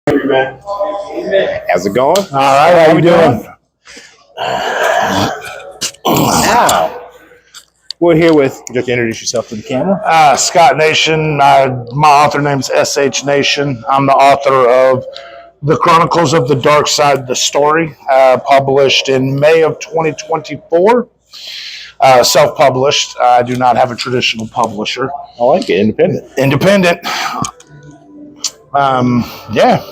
Man. How's it going? All right, how you doing? Now, we're here with, just introduce yourself to the camera. Scott Nation. My author name's S.H. Nation. I'm the author of the Chronicles of the Dark Side, the story, published in May of 2024. Self-published. I do not have a traditional publisher. I like it, independent. Independent. Yeah.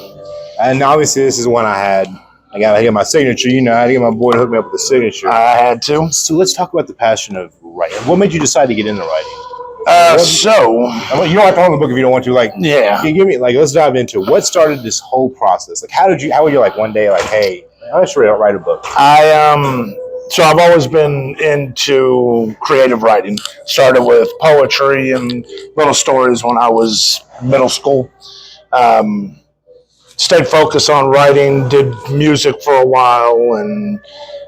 And obviously, this is one I had. I got to get my signature. You know, I had to get my boy to hook me up with the signature. I had to. So let's talk about the passion of writing. What made you decide to get into writing? You don't have to own the book if you don't want to. Like, yeah. Can you give me let's dive into it. What started this whole process? Like, how were you like one day like, hey, I should write a book? So I've always been into creative writing. Started with poetry and little stories when I was middle school. Stayed focused on writing, did music for a while, and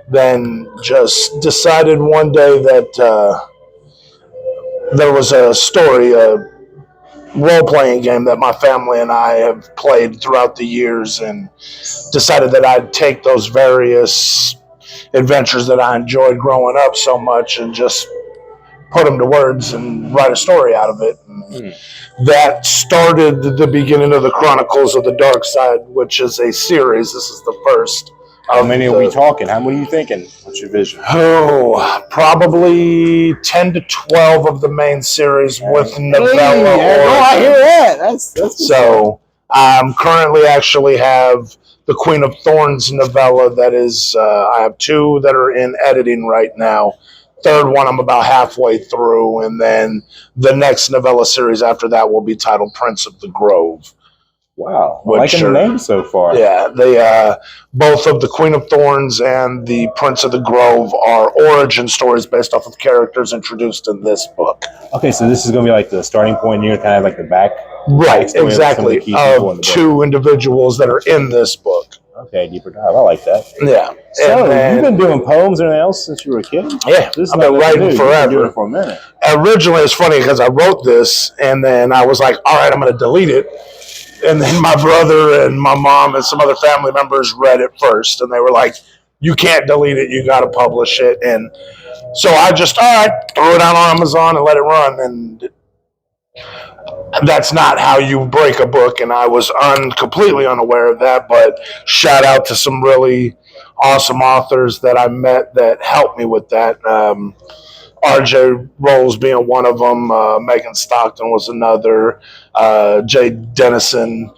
then just decided one day that there was a story, a role-playing game that my family and I have played throughout the years, and decided that I'd take those various adventures that I enjoyed growing up so much and just put them to words and write a story out of it. That started the beginning of the Chronicles of the Dark Side, which is a series. This is the first. How many are we talking? What are you thinking? What's your vision? Oh, probably 10 to 12 of the main series with novella. I hear that. That's so I'm currently actually have the Queen of Thorns novella that is, I have two that are in editing right now. Third one I'm about halfway through, and then the next novella series after that will be titled Prince of the Grove. Wow, liking the name so far. Yeah, they both of the Queen of Thorns and the Prince of the Grove are origin stories based off of characters introduced in this book. Okay, so this is going to be like the starting point here, kind of like the back. Right, exactly. Of two individuals that are in this book. Okay, deeper dive. I like that. Yeah. So you've been doing poems or anything else since you were a kid? Yeah, I've been writing forever. You've been doing it for a minute. Originally, it's funny because I wrote this, and then I was like, all right, I'm going to delete it. And then my brother and my mom and some other family members read it first, and they were like, you can't delete it. You got to publish it. And so I just, all right, threw it out on Amazon and let it run. And that's not how you break a book, and I was completely unaware of that, but shout out to some really awesome authors that I met that helped me with that. RJ Rolls being one of them, Megan Stockton was another, Jay Dennison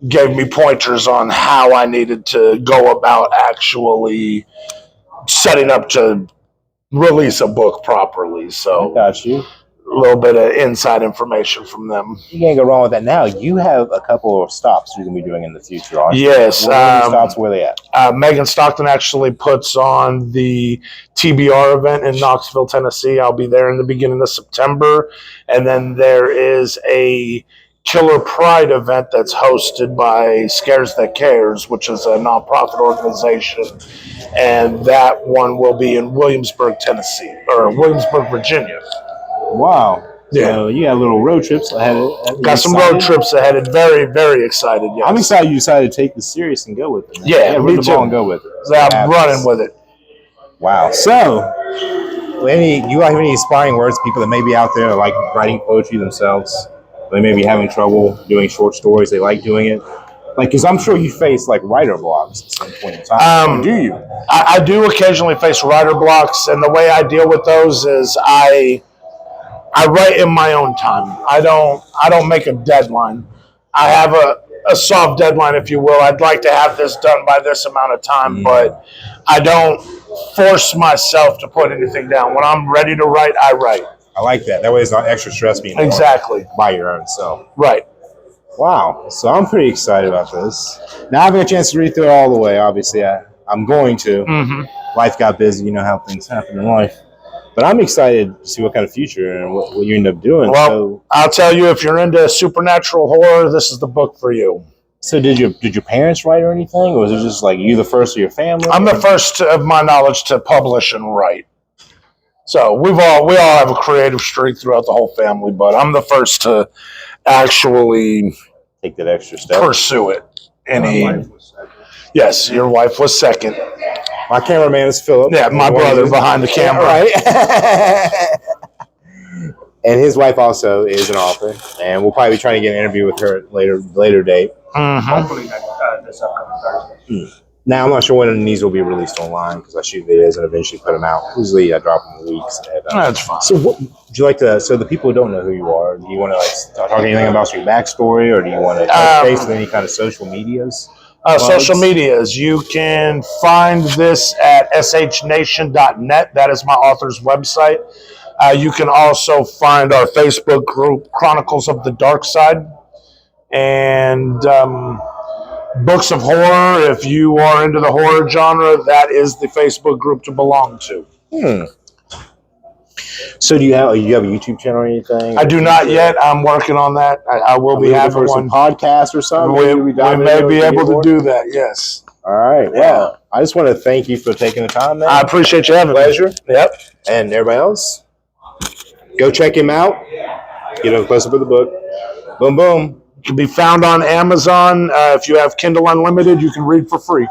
gave me pointers on how I needed to go about actually setting up to release a book properly. So I got you. A little bit of inside information from them. You can't go wrong with that. Now you have a couple of stops you're going to be doing in the future, aren't you? Yes. What are the stops? Where are they at? Megan Stockton actually puts on the TBR event in Knoxville, Tennessee. I'll be there in the beginning of September. And then there is a Killer Pride event that's hosted by Scares That Cares, which is a nonprofit organization. And that one will be in Williamsburg, Tennessee, or Williamsburg, Virginia. Wow. Yeah. So you got little road trips ahead. Got some road trips ahead. Very, very excited. Yes. I'm excited you decided to take this serious and go with it. Yeah, me too. And go with it. So I'm running with it. Wow. So, do you have any inspiring words to people that may be out there like writing poetry themselves? They may be having trouble doing short stories. They like doing it. Like, because I'm sure you face like writer blocks at some point in time. Do you? I do occasionally face writer blocks, and the way I deal with those is I write in my own time. I don't make a deadline. I have a soft deadline, if you will. I'd like to have this done by this amount of time, but I don't force myself to put anything down. When I'm ready to write, I write. I like that. That way it's not extra stress being exactly by your own self. Right. Wow. So I'm pretty excited about this. Now I haven't had a chance to read through it all the way. Obviously, I'm going to. Mm-hmm. Life got busy. You know how things happen in life. But I'm excited to see what kind of future and what you end up doing. Well, so, I'll tell you, if you're into supernatural horror, this is the book for you. So did your parents write or anything? Or was it just like you the first of your family? I'm the first of my knowledge to publish and write. So we all have a creative streak throughout the whole family, but I'm the first to actually take that extra step. Pursue it. any. Yes, your wife was second. My cameraman is Philip. Yeah, my brother behind the camera. Right. And his wife also is an author, and we'll probably be trying to get an interview with her at later date. Hopefully this upcoming Thursday. Now, I'm not sure when these will be released online because I shoot videos and eventually put them out. Usually I drop them in weeks. That's fine. So what would you like to, so the people who don't know who you are, do you want to like talk anything about your backstory, or do you want to touch base with any kind of social medias? Social medias. You can find this at shnation.net. That is my author's website. You can also find our Facebook group, Chronicles of the Dark Side, and Books of Horror. If you are into the horror genre, that is the Facebook group to belong to. So do you have a YouTube channel or anything? I do not yet. I'm working on that. I will be having some one. podcast or something. We may be able to do that. Yes. All right. Well, I just want to thank you for taking the time, man. I appreciate you having me. Pleasure. Yep. And everybody else, go check him out. Get a close up of the book. Boom, boom. It can be found on Amazon. If you have Kindle Unlimited, you can read for free.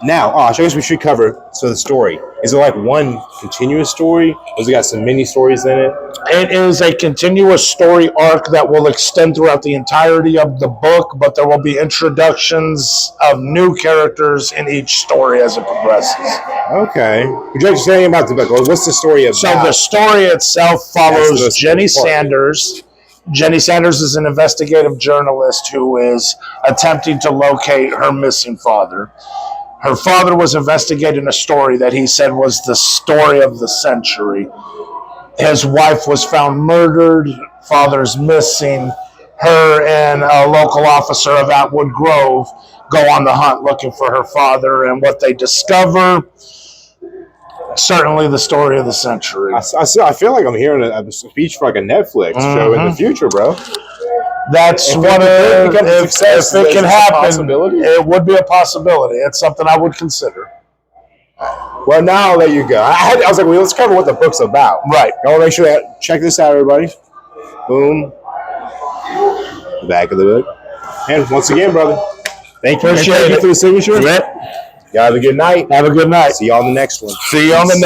Now, I guess we should cover, so the story. Is it like one continuous story? Or has it got some mini stories in it? It is a continuous story arc that will extend throughout the entirety of the book, but there will be introductions of new characters in each story as it progresses. Okay. Would you like to say anything about the book? Or what's the story about? So the story itself follows Jenny Sanders. Jenny Sanders is an investigative journalist who is attempting to locate her missing father. Her father was investigating a story that he said was the story of the century. His wife was found murdered. Father's missing. Her and a local officer of Atwood Grove go on the hunt looking for her father, and what they discover, certainly the story of the century. I feel like I'm hearing a speech for like a Netflix show in the future, bro. That's what if it can happen, it would be a possibility. It's something I would consider. Well, now I'll let you go. I was like, well, let's cover what the book's about. Right. I want to make sure that, check this out, everybody. Boom. The back of the book. And once again, brother, thank you. Appreciate it. For the signature. Yep. Y'all have a good night. Have a good night. See you on the next one. See you on the next